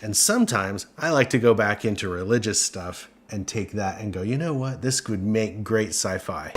And sometimes I like to go back into religious stuff and take that and go, you know what? This would make great sci-fi.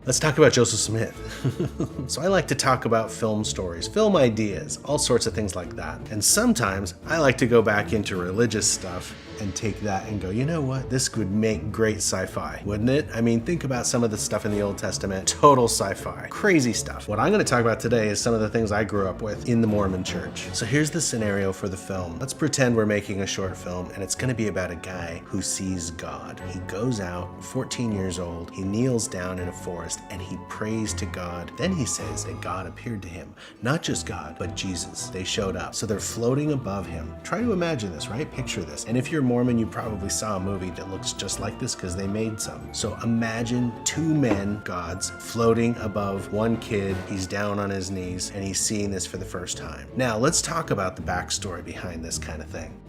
Let's talk about Joseph Smith. So I like to talk about film stories, film ideas, all sorts of things like that. And sometimes I like to go back into religious stuff and take that and go, you know what? This would make great sci-fi, wouldn't it? I mean, think about some of the stuff in the Old Testament, total sci-fi, crazy stuff. What I'm going to talk about today is some of the things I grew up with in the Mormon church. So here's the scenario for the film. Let's pretend we're making a short film and it's going to be about a guy who sees God. He goes out, 14 years old, he kneels down in a forest and he prays to God. Then he says that God appeared to him. Not just God, but Jesus. They showed up. So they're floating above him. Try to imagine this, right? Picture this. And if you're Mormon, you probably saw a movie that looks just like this because they made some. So imagine two men, gods, floating above one kid. He's down on his knees and he's seeing this for the first time. Now let's talk about the backstory behind this kind of thing.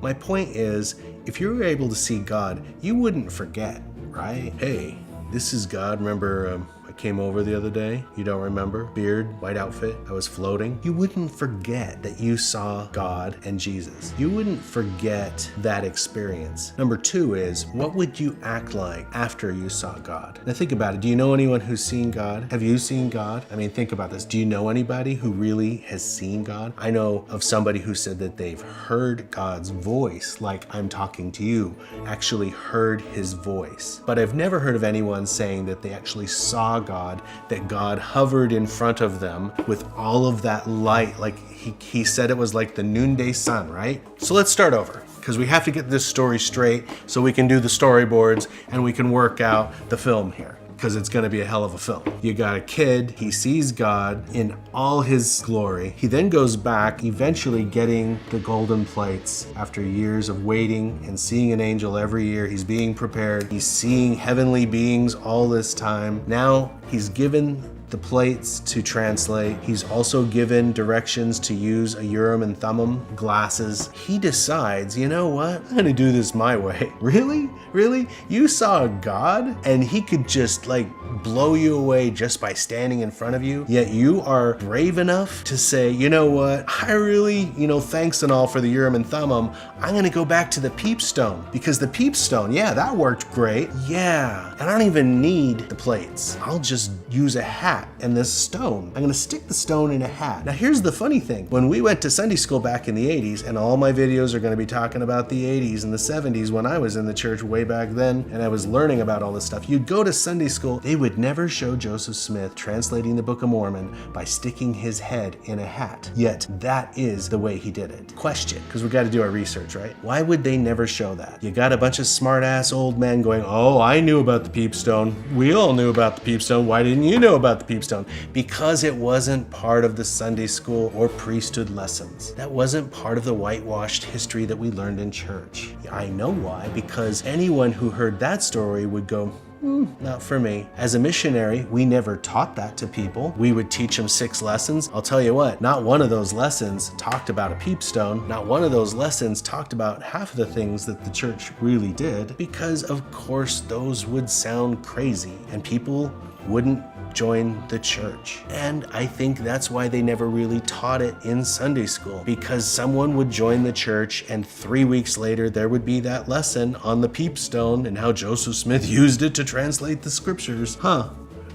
My point is, if you were able to see God, you wouldn't forget, right? Hey, this is God. Remember, I came over the other day. You don't remember? Beard, white outfit. I was floating. You wouldn't forget that you saw God and Jesus. You wouldn't forget that experience. Number two is, what would you act like after you saw God? Now think about it. Do you know anyone who's seen God? Have you seen God? I mean, think about this. Do you know anybody who really has seen God? I know of somebody who said that they've heard God's voice, like I'm talking to you, actually heard his voice. But I've never heard of anyone saying that they actually saw God, that God hovered in front of them with all of that light. Like he said it was like the noonday sun, right? So let's start over because we have to get this story straight so we can do the storyboards and we can work out the film here, because it's going to be a hell of a film. You got a kid, he sees God in all his glory. He then goes back, eventually getting the golden plates after years of waiting and seeing an angel every year. He's being prepared. He's seeing heavenly beings all this time. Now he's given the plates to translate. He's also given directions to use a Urim and Thummim, glasses. He decides, you know what? I'm gonna do this my way. Really? Really? You saw a God and he could just like blow you away just by standing in front of you, yet you are brave enough to say, you know what? I really, thanks and all for the Urim and Thummim. I'm gonna go back to the PEEP stone, because the PEEP stone, yeah, that worked great. Yeah, and I don't even need the plates. I'll just use a hat and this stone. I'm gonna stick the stone in a hat. Now here's the funny thing. When we went to Sunday school back in the 80s, and all my videos are gonna be talking about the 80s and the 70s when I was in the church way back then, and I was learning about all this stuff. You'd go to Sunday school, they would never show Joseph Smith translating the Book of Mormon by sticking his head in a hat. Yet that is the way he did it. Question, because we got to do our research, right? Why would they never show that? You got a bunch of smart-ass old men going, oh, I knew about the PEEP stone. We all knew about the PEEP stone. Why didn't you know about the PEEP stone? Because it wasn't part of the Sunday school or priesthood lessons. That wasn't part of the whitewashed history that we learned in church. I know why, because anyone who heard that story would go, not for me. As a missionary, we never taught that to people. We would teach them 6 lessons. I'll tell you what, not one of those lessons talked about a PEEP stone. Not one of those lessons talked about half of the things that the church really did, because of course those would sound crazy and people wouldn't join the church. And I think that's why they never really taught it in Sunday school, because someone would join the church and 3 weeks later there would be that lesson on the PEEP stone and how Joseph Smith used it to translate the scriptures. Huh,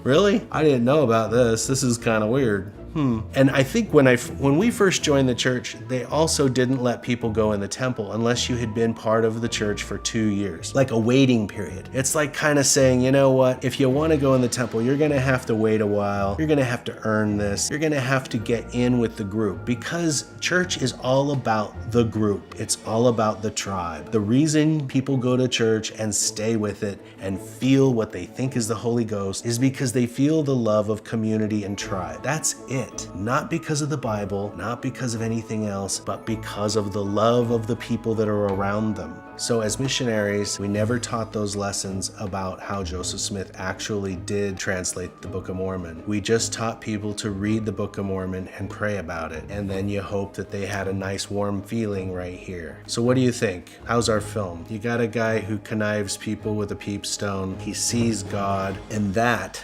really? I didn't know about this. This is kind of weird. And I think when we first joined the church, they also didn't let people go in the temple unless you had been part of the church for 2 years, like a waiting period. It's like kind of saying, you know what, if you want to go in the temple, you're going to have to wait a while. You're going to have to earn this. You're going to have to get in with the group, because church is all about the group. It's all about the tribe. The reason people go to church and stay with it and feel what they think is the Holy Ghost is because they feel the love of community and tribe. That's it. it. Not because of the Bible, not because of anything else, but because of the love of the people that are around them. So as missionaries, we never taught those lessons about how Joseph Smith actually did translate the Book of Mormon. We just taught people to read the Book of Mormon and pray about it. And then you hope that they had a nice warm feeling right here. So what do you think? How's our film? You got a guy who connives people with a PEEP stone. He sees God, and that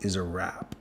is a wrap.